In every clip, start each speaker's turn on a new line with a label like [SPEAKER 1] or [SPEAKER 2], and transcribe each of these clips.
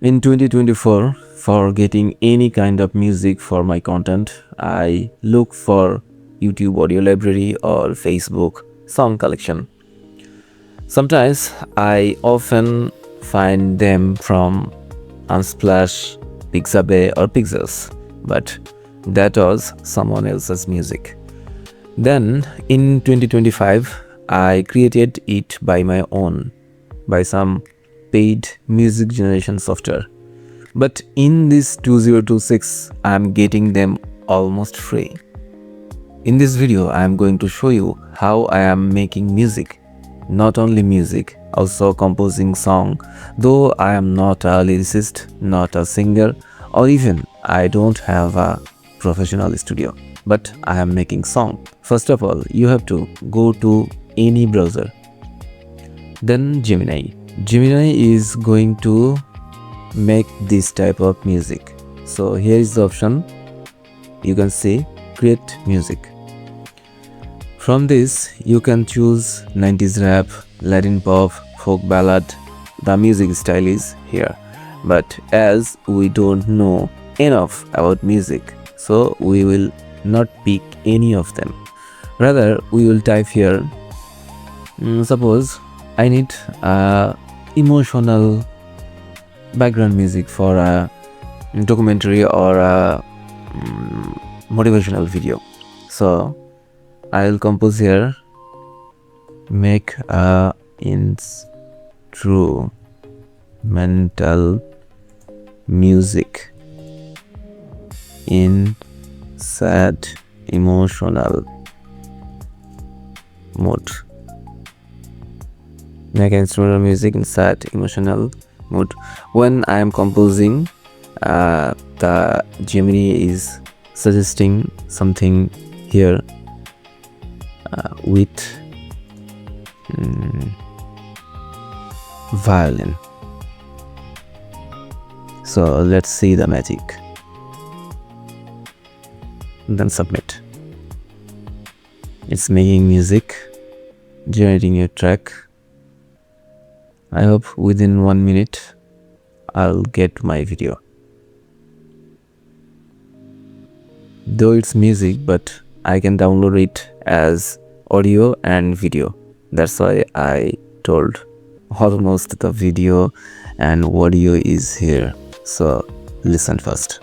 [SPEAKER 1] In 2024, for getting any kind of music for my content, I look for YouTube audio library or Facebook song collection. Sometimes I often find them from Unsplash, Pixabay or Pixels, but that was someone else's music. Then in 2025, I created it by my own, by some paid music generation software. But in this 2026, I am getting them almost free. In this video, I am going to show you how I am making music. Not only music, also composing song, though I am not a lyricist, not a singer, or even I don't have a professional studio, but I am making song. First of all, you have to go to any browser, then Gemini. Gemini is going to make this type of music. So here is the option. You can see create music. From this you can choose 90s rap, Latin pop, folk ballad. The music style is here, but as we don't know enough about music, so we will not pick any of them. Rather, we will type here, suppose I need emotional background music for a documentary or a motivational video. So I'll compose here, make a instrumental music in sad emotional mood. Make instrumental music in sad emotional mood. When I am composing, the Gemini is suggesting something here with violin. So let's see the magic. Then submit. It's making music, generating a track. I hope within 1 minute I'll get my video. Though it's music, but I can download it as audio and video. That's why I told almost the video and audio is here. So listen first.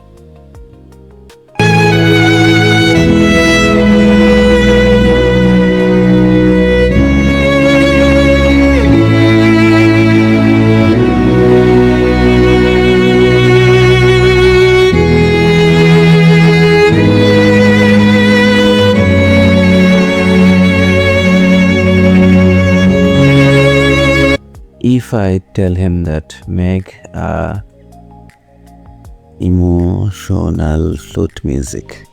[SPEAKER 1] If I tell him that make a emotional flute music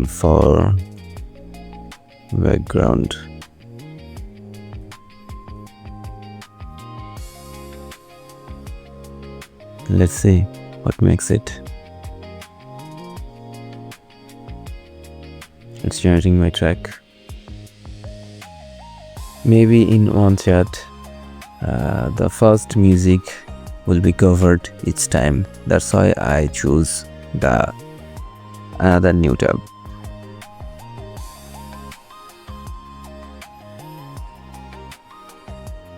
[SPEAKER 1] for background, let's see what makes it. It's generating my track. Maybe in one chat, the first music will be covered each time. That's why I choose the another new tab.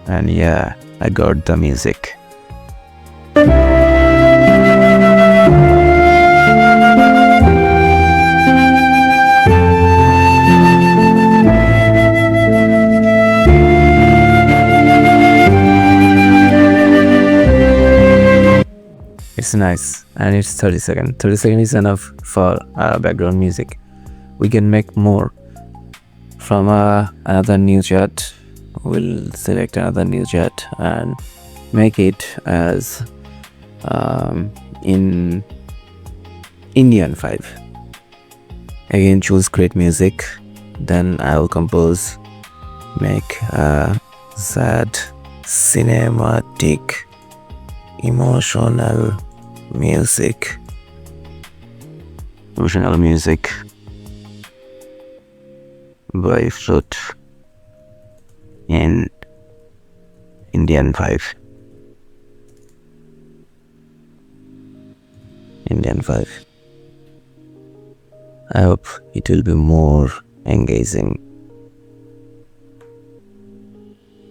[SPEAKER 1] And yeah, I got the music. It's nice, and it's 30 seconds. 30 seconds is enough for background music. We can make more from another new chat. We'll select another new chat and make it as in Indian 5. Again, choose create music. Then I'll compose, make a sad cinematic emotional music by Flute. Indian vibe. Indian vibe. I hope it will be more engaging.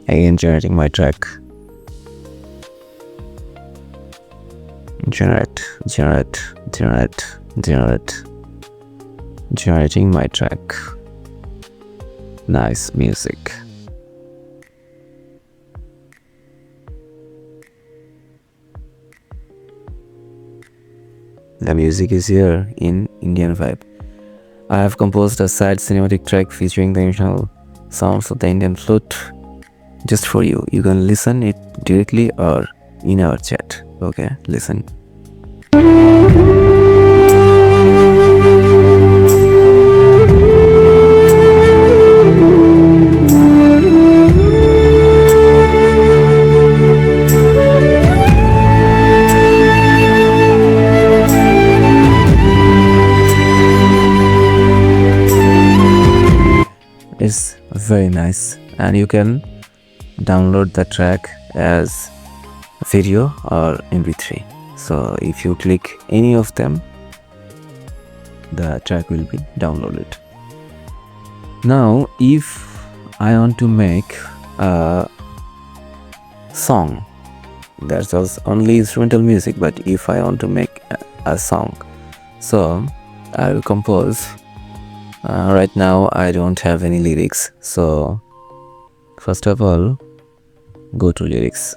[SPEAKER 1] Again, generating my track. Generating my track. Nice music. The music is here in Indian vibe. I have composed a sad cinematic track featuring the original sounds of the Indian flute just for you. You can listen it directly or in our chat. Okay, listen. It's very nice, and you can download the track as video or MP3. So if you click any of them, the track will be downloaded. Now if I want to make a song, that was only instrumental music, but if I want to make a song, so I will compose. Right now I don't have any lyrics, so first of all, go to lyrics.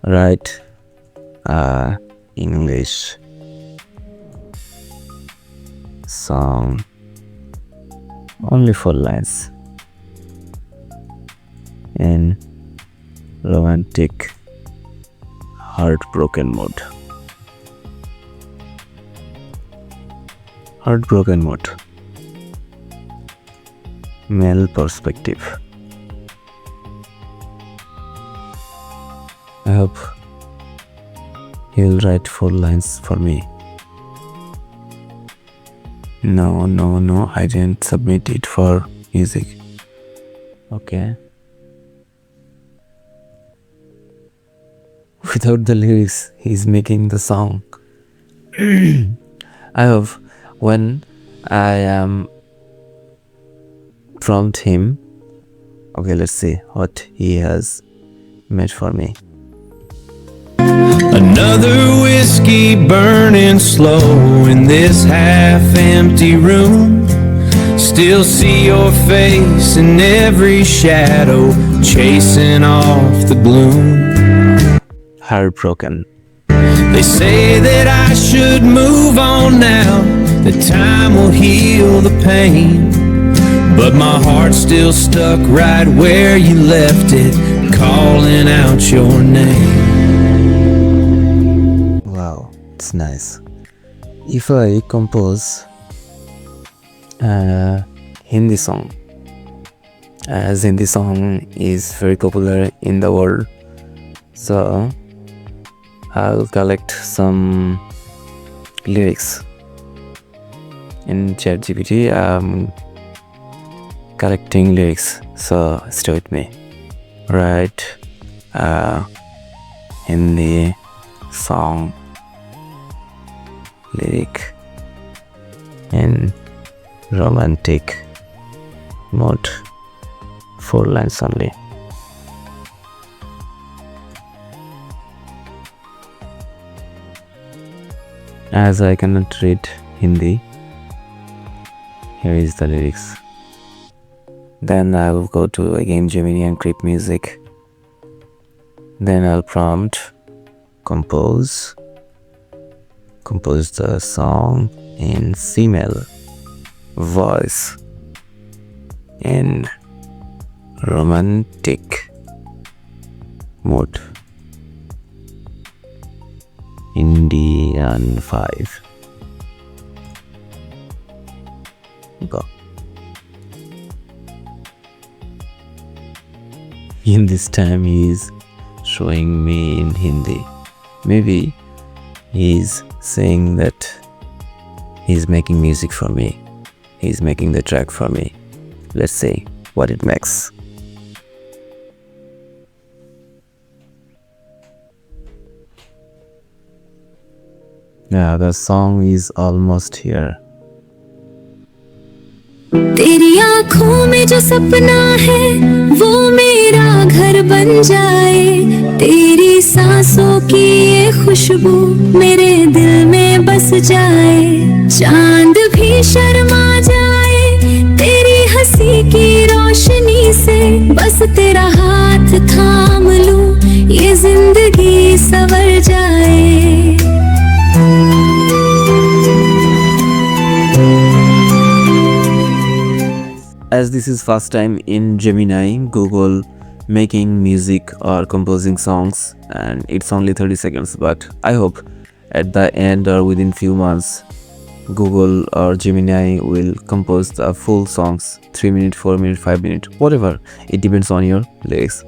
[SPEAKER 1] Write English song, only 4 lines, in romantic heartbroken mode. Heartbroken mode. Male perspective. I hope he'll write 4 lines for me. No, I didn't submit it for music. Okay. Without the lyrics, he's making the song. I hope when I am prompt him, okay, let's see what he has made for me.
[SPEAKER 2] Another whiskey burning slow in this half-empty room. Still see your face in every shadow, chasing off the gloom.
[SPEAKER 1] Heartbroken.
[SPEAKER 2] They say that I should move on now, that time will heal the pain. But my heart's still stuck right where you left it, calling out your name.
[SPEAKER 1] Wow, it's nice. If I compose a Hindi song, as Hindi song is very popular in the world, so I'll collect some lyrics in ChatGPT. I'm collecting lyrics, so stay with me. Write Hindi song lyric in romantic mode, 4 lines only. As I cannot read Hindi, here is the lyrics. Then I will go to again Gemini and create music. Then I'll prompt compose the song in female voice in romantic mode. Indian 5. Go. In this time he is showing me in Hindi. Maybe he's saying that he's making music for me. He's making the track for me. Let's see what it makes. Yeah, the song is almost here.
[SPEAKER 3] तेरी आंखों में जो सपना है वो मेरा घर बन जाए, तेरी सांसों की ये खुशबू मेरे दिल में बस जाए, चांद भी शर्मा जाए तेरी हंसी की रोशनी से, बस तेरा हाथ थाम लूं ये जिंदगी संवर जाए।
[SPEAKER 1] As this is first time in Gemini, Google making music or composing songs, and it's only 30 seconds, but I hope at the end or within few months Google or Gemini will compose the full songs, 3 minute, 4 minute, 5 minute, whatever. It depends on your lyrics.